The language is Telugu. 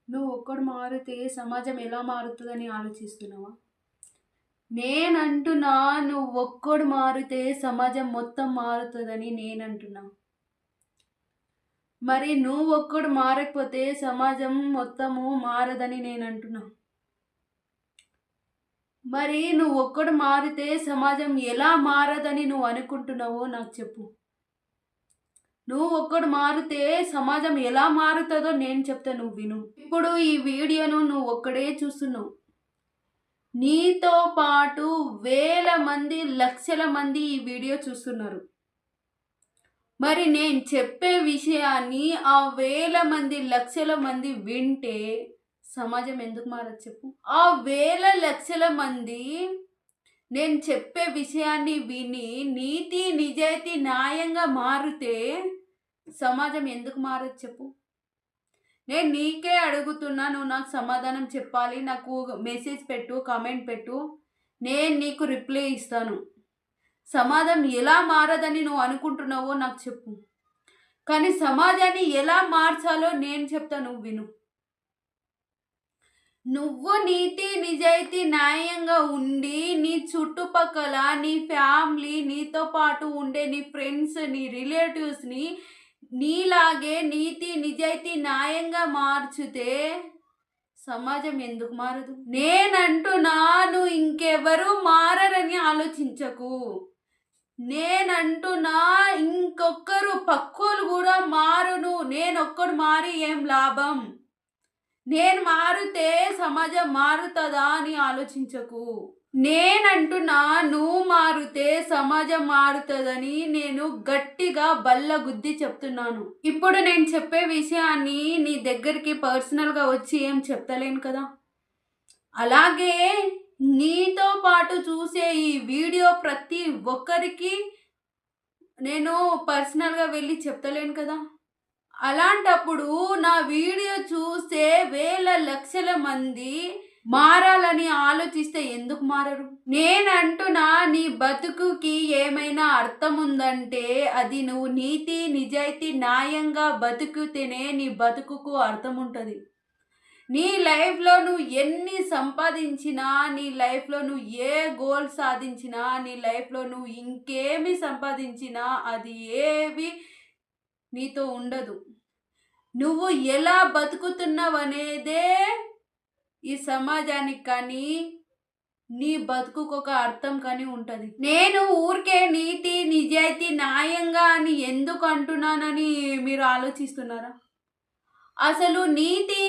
నువ్వు ఒక్కడు మారితే సమాజం ఎలా మారుతుందని ఆలోచిస్తున్నావా? నేనంటున్నా నువ్వొక్కడు మారితే సమాజం మొత్తం మారుతదని నేనంటున్నా. మరి నువ్వొక్కడు మారకపోతే సమాజం మొత్తము మారదని నేనంటున్నా. మరి నువ్వొక్కడు మారితే సమాజం ఎలా మారదని నువ్వు అనుకుంటున్నావో నాకు చెప్పు. నువ్వొక్కడు మారితే సమాజం ఎలా మారుతదో నేను చెప్తా, నువ్వు విను. ఇప్పుడు ఈ వీడియోను నువ్వొక్కడే చూస్తున్నావు. నీతో పాటు వేల మంది, లక్షల మంది ఈ వీడియో చూస్తున్నారు. మరి నేను చెప్పే విషయాన్ని ఆ వేల మంది, లక్షల మంది వింటే సమాజం ఎందుకు మారదు చెప్పు? ఆ వేల లక్షల మంది నేను చెప్పే విషయాన్ని విని నీతి, నిజాయితీ, న్యాయంగా మారితే సమాజం ఎందుకు మారదు చెప్పు? నేను నీకే అడుగుతున్నా, నువ్వు నాకు సమాధానం చెప్పాలి. నాకు మెసేజ్ పెట్టు, కామెంట్ పెట్టు, నేను నీకు రిప్లై ఇస్తాను. సమాజం ఎలా మారదని నువ్వు అనుకుంటున్నావో నాకు చెప్పు. కానీ సమాజాన్ని ఎలా మార్చాలో నేను చెప్తా, నువ్వు విను. నువ్వు నీతి, నిజాయితీ, న్యాయంగా ఉండి నీ చుట్టుపక్కల నీ ఫ్యామిలీ, నీతో పాటు ఉండే నీ ఫ్రెండ్స్, నీ రిలేటివ్స్ని నీలాగే నీతి, నిజాయితీ, న్యాయంగా మార్చితే సమాజం ఎందుకు మారదు? నేనంటున్నాను, ఇంకెవరు మారరని ఆలోచించకు. నేనంటున్నా, ఇంకొక్కరు పక్కోళ్ళు కూడా మారును. నేనొక్కడు మారి ఏం లాభం? నేను మారితే సమాజం మారుతుందా అని ఆలోచించకు. నేనంటున్నా, నువ్వు మారితే సమాజం మారుతుందని నేను గట్టిగా బల్లగుద్ది చెప్తున్నాను. ఇప్పుడు నేను చెప్పే విషయాన్ని నీ దగ్గరికి పర్సనల్గా వచ్చి ఏం చెప్తలేను కదా. అలాగే నీతో పాటు చూసే ఈ వీడియో ప్రతి ఒక్కరికి నేను పర్సనల్గా వెళ్ళి చెప్తలేను కదా. అలాంటప్పుడు నా వీడియో చూసే వేల లక్షల మంది మారాలని ఆలోచిస్తే ఎందుకు మారరు? నేనంటున్నా, నీ బతుకుకి ఏమైనా అర్థం ఉందంటే అది నువ్వు నీతి, నిజాయితీ, న్యాయంగా బతుకుతేనే నీ బతుకుకు అర్థం ఉంటుంది. నీ లైఫ్లో నువ్వు ఎన్ని సంపాదించినా, నీ లైఫ్లో నువ్వు ఏ గోల్ సాధించినా, నీ లైఫ్లో నువ్వు ఇంకేమి సంపాదించినా అది ఏవి నీతో ఉండదు. నువ్వు ఎలా బతుకుతున్నావు అనేదే ఈ సమాజానికి కానీ నీ బతుకుకు ఒక అర్థం కానీ ఉంటుంది. నేను ఊరికే నీతి, నిజాయితీ, న్యాయంగా అని ఎందుకు అంటున్నానని మీరు ఆలోచిస్తున్నారా? అసలు నీతి,